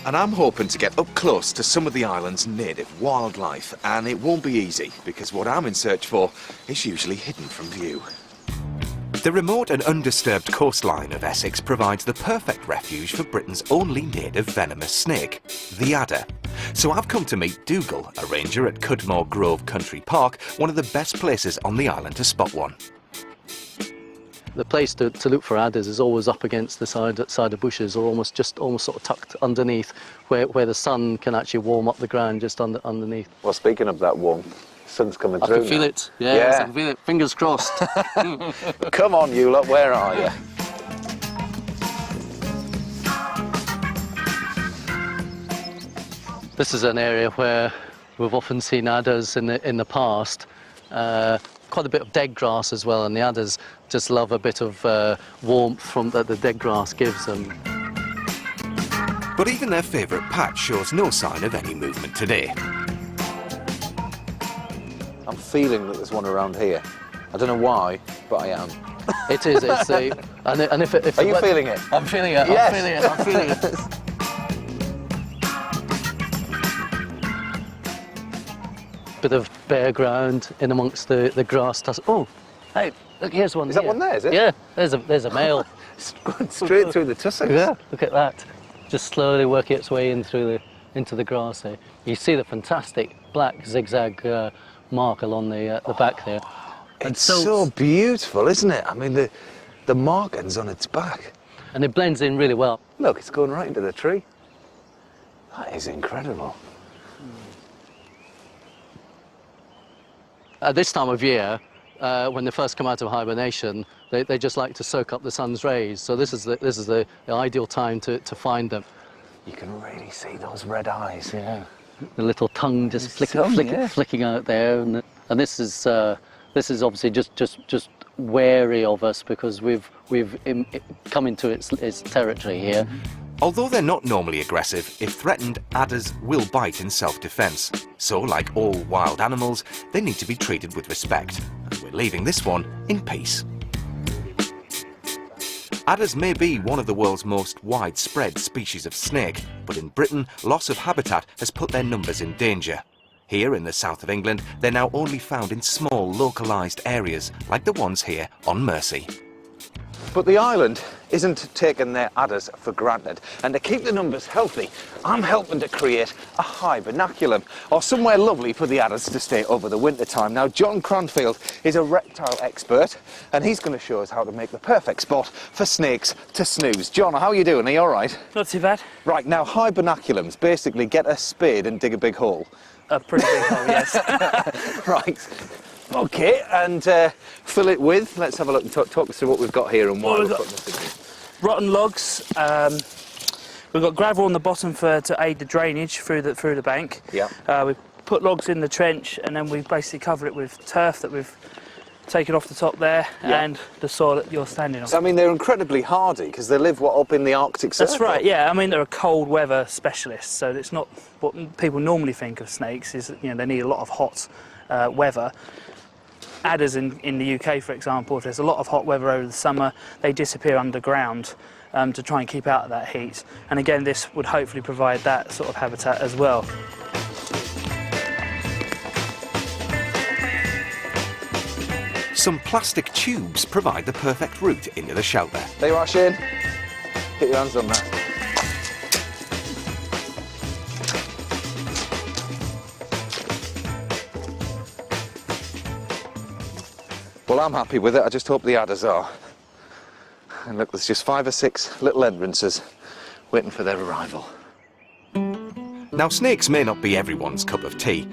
And I'm hoping to get up close to some of the island's native wildlife, and it won't be easy, because what I'm in search for is usually hidden from view. The remote and undisturbed coastline of Essex provides the perfect refuge for Britain's only native venomous snake, the adder. So I've come to meet Dougal, a ranger at Cudmore Grove Country Park, one of the best places on the island to spot one. The place to look for adders is always up against the side of bushes, or almost sort of tucked underneath, where the sun can actually warm up the ground just underneath. Well, speaking of that warm, sun's coming through. I can feel it. Yes, I can feel it. Fingers crossed. Come on, you lot, where are you? This is an area where we've often seen adders in the past. Quite a bit of dead grass as well, and the adders just love a bit of warmth from that the dead grass gives them. But even their favourite patch shows no sign of any movement today. I'm feeling that there's one around here. I don't know why, but I am. It is. It's the. And if Are you feeling it? I'm feeling it. Yes. I'm feeling it. I'm feeling it. Bit of bare ground in amongst the grass. Oh, hey, look, here's one. Is that one there, is it? Yeah, there's a male. It's going straight through the tussocks. Yeah, look at that. Just slowly working its way into the grass there. You see the fantastic black zigzag mark along the back there. It's so beautiful, isn't it? I mean, the markings on its back. And it blends in really well. Look, it's going right into the tree. That is incredible. At this time of year, when they first come out of hibernation, they just like to soak up the sun's rays. So this is the ideal time to find them. You can really see those red eyes. Yeah, the little tongue just flicking out there, and this is obviously just wary of us because we've come into its territory here. Although they're not normally aggressive, if threatened, adders will bite in self-defence. So, like all wild animals, they need to be treated with respect. And we're leaving this one in peace. Adders may be one of the world's most widespread species of snake, but in Britain, loss of habitat has put their numbers in danger. Here in the south of England, they're now only found in small, localised areas, like the ones here on Mersea. But the island isn't taking their adders for granted, and to keep the numbers healthy, I'm helping to create a hibernaculum, or somewhere lovely for the adders to stay over the winter time. Now, John Cranfield is a reptile expert, and he's going to show us how to make the perfect spot for snakes to snooze. John, how are you doing? Are you all right? Not too bad. Right, now hibernaculums basically get a spade and dig a big hole. A pretty big hole, yes. Right. Okay, and fill it with, let's have a look and talk us through what we've got here and why we're putting this in here. Rotten logs. We've got gravel on the bottom to aid the drainage through the bank. Yeah. We put logs in the trench, and then we basically cover it with turf that we've taken off the top there, and the soil that you're standing on. So, I mean, they're incredibly hardy because they live, up in the Arctic Circle? That's right, yeah. I mean, they're a cold weather specialist, so it's not what people normally think of snakes is, they need a lot of hot weather. Adders in the UK, for example, if there's a lot of hot weather over the summer, they disappear underground to try and keep out of that heat. And again, this would hopefully provide that sort of habitat as well. Some plastic tubes provide the perfect route into the shelter. There you are, Shane. Get your hands on that. Well, I'm happy with it. I just hope the adders are. And look, there's just 5 or 6 little entrances waiting for their arrival. Now, snakes may not be everyone's cup of tea,